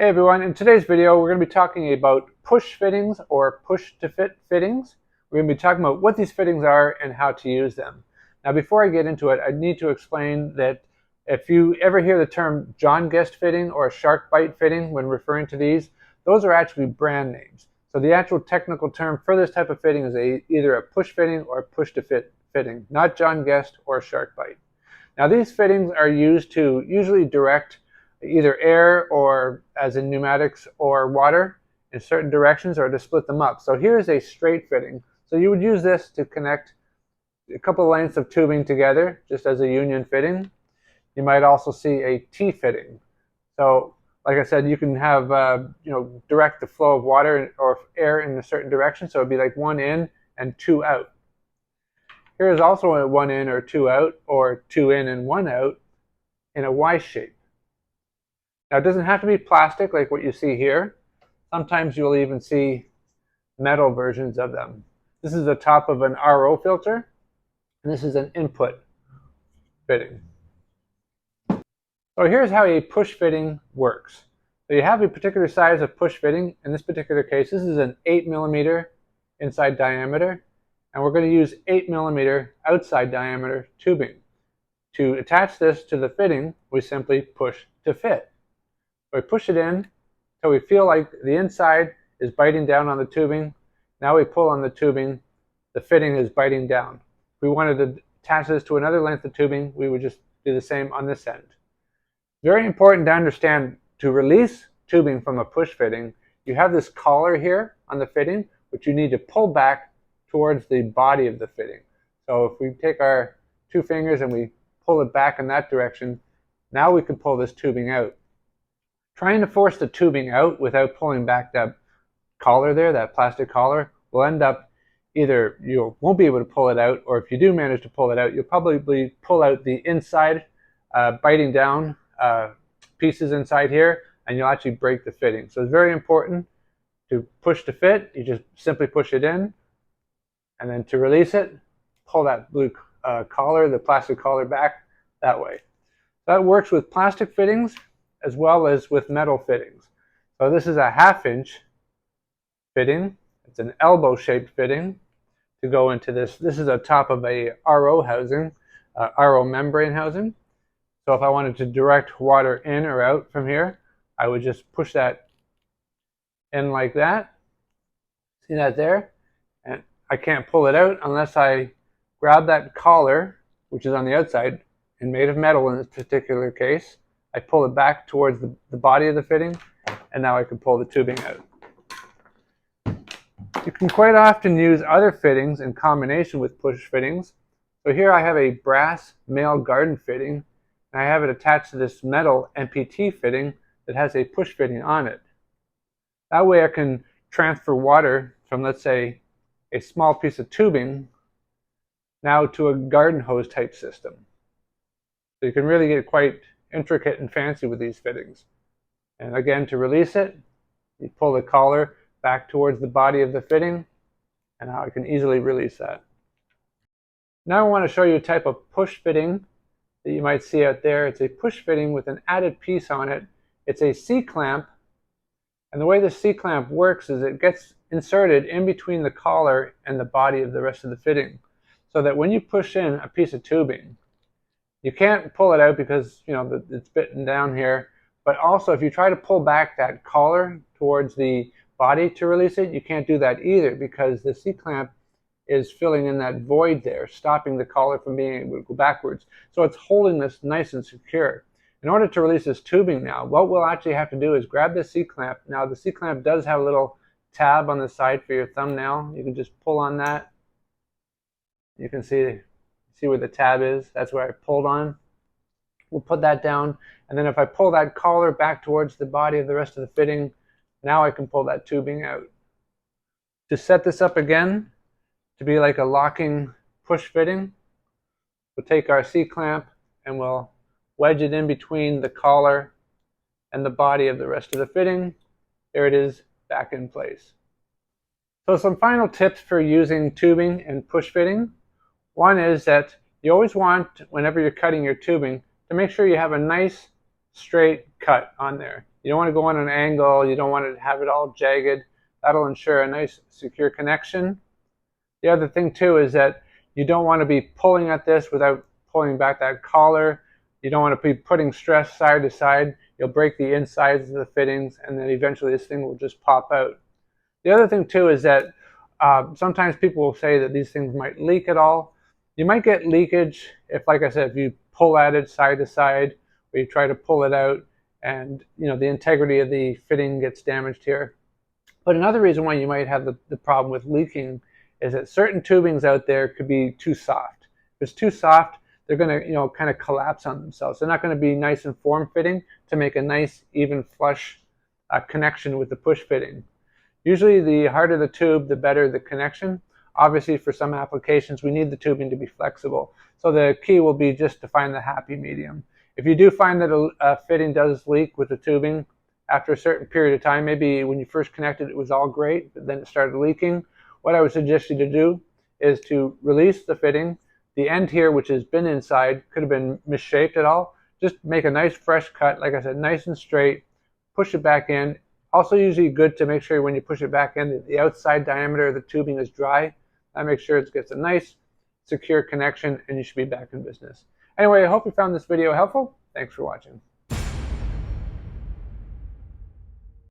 Hey everyone, in today's video we're going to be talking about push fittings or push to fit fittings. We're going to be talking about what these fittings are and how to use them. Now before I get into it, I need to explain that if you ever hear the term John Guest fitting or shark bite fitting when referring to these, those are actually brand names. So the actual technical term for this type of fitting is either a push fitting or a push to fit fitting, not John Guest or shark bite. Now these fittings are used to usually direct either air or, as in pneumatics, or water in certain directions, or to split them up. So here's a straight fitting. So you would use this to connect a couple of lengths of tubing together just as a union fitting. You might also see a T fitting. So like I said, you can have direct the flow of water or air in a certain direction, so it'd be like one in and two out. Here is also a one in or two out, or two in and one out in a Y shape. Now it doesn't have to be plastic like what you see here. Sometimes you'll even see metal versions of them. This is the top of an RO filter, and this is an input fitting. So here's how a push fitting works. So you have a particular size of push fitting. In this particular case, this is an 8mm inside diameter, and we're going to use 8mm outside diameter tubing. To attach this to the fitting, we simply push to fit. We push it in until we feel like the inside is biting down on the tubing. Now we pull on the tubing, the fitting is biting down. If we wanted to attach this to another length of tubing, we would just do the same on this end. Very important to understand, to release tubing from a push fitting, you have this collar here on the fitting, which you need to pull back towards the body of the fitting. So if we take our two fingers and we pull it back in that direction, now we can pull this tubing out. Trying to force the tubing out without pulling back that collar there, that plastic collar, will end up either you won't be able to pull it out, or if you do manage to pull it out, you'll probably pull out the inside biting down pieces inside here, and you'll actually break the fitting. So it's very important to push to fit. You just simply push it in, and then to release it, pull that blue collar, the plastic collar, back that way. That works with plastic fittings as well as with metal fittings. So this is a 1/2 inch fitting. It's an elbow shaped fitting to go into this. This is the top of a RO housing, RO membrane housing. So if I wanted to direct water in or out from here, I would just push that in like that. See that there? And I can't pull it out unless I grab that collar, which is on the outside and made of metal in this particular case. I pull it back towards the body of the fitting, and now I can pull the tubing out. You can quite often use other fittings in combination with push fittings. So here I have a brass male garden fitting, and I have it attached to this metal MPT fitting that has a push fitting on it. That way I can transfer water from, let's say, a small piece of tubing now to a garden hose type system. So you can really get quite intricate and fancy with these fittings. And again, to release it, you pull the collar back towards the body of the fitting, and now I can easily release that. Now I want to show you a type of push fitting that you might see out there. It's a push fitting with an added piece on it. It's a C-clamp, and the way the C-clamp works is it gets inserted in between the collar and the body of the rest of the fitting, so that when you push in a piece of tubing, you can't pull it out because it's bitten down here. But also, if you try to pull back that collar towards the body to release it, you can't do that either, because the C-clamp is filling in that void there, stopping the collar from being able to go backwards. So it's holding this nice and secure. In order to release this tubing now, what we'll actually have to do is grab the C-clamp. Now the C-clamp does have a little tab on the side for your thumbnail. You can just pull on that. You can see where the tab is. That's where I pulled on. We'll put that down, and then if I pull that collar back towards the body of the rest of the fitting, now I can pull that tubing out. To set this up again to be like a locking push fitting, we'll take our C-clamp and we'll wedge it in between the collar and the body of the rest of the fitting. There it is, back in place. So some final tips for using tubing and push fitting. One is that you always want, whenever you're cutting your tubing, to make sure you have a nice straight cut on there. You don't want to go on an angle. You don't want to have it all jagged. That'll ensure a nice secure connection. The other thing too is that you don't want to be pulling at this without pulling back that collar. You don't want to be putting stress side to side. You'll break the insides of the fittings, and then eventually this thing will just pop out. The other thing too is that sometimes people will say that these things might leak at all. You might get leakage if, like I said, if you pull at it side to side, or you try to pull it out, and the integrity of the fitting gets damaged here. But another reason why you might have the problem with leaking is that certain tubings out there could be too soft. If it's too soft, they're going to kind of collapse on themselves. They're not going to be nice and form-fitting to make a nice, even, flush connection with the push fitting. Usually the harder the tube, the better the connection. Obviously, for some applications, we need the tubing to be flexible. So the key will be just to find the happy medium. If you do find that a fitting does leak with the tubing, after a certain period of time, maybe when you first connected it was all great, but then it started leaking, what I would suggest you to do is to release the fitting. The end here, which has been inside, could have been misshaped at all. Just make a nice fresh cut, like I said, nice and straight, push it back in. Also usually good to make sure when you push it back in that the outside diameter of the tubing is dry. That makes sure it gets a nice, secure connection, and you should be back in business. Anyway, I hope you found this video helpful. Thanks for watching.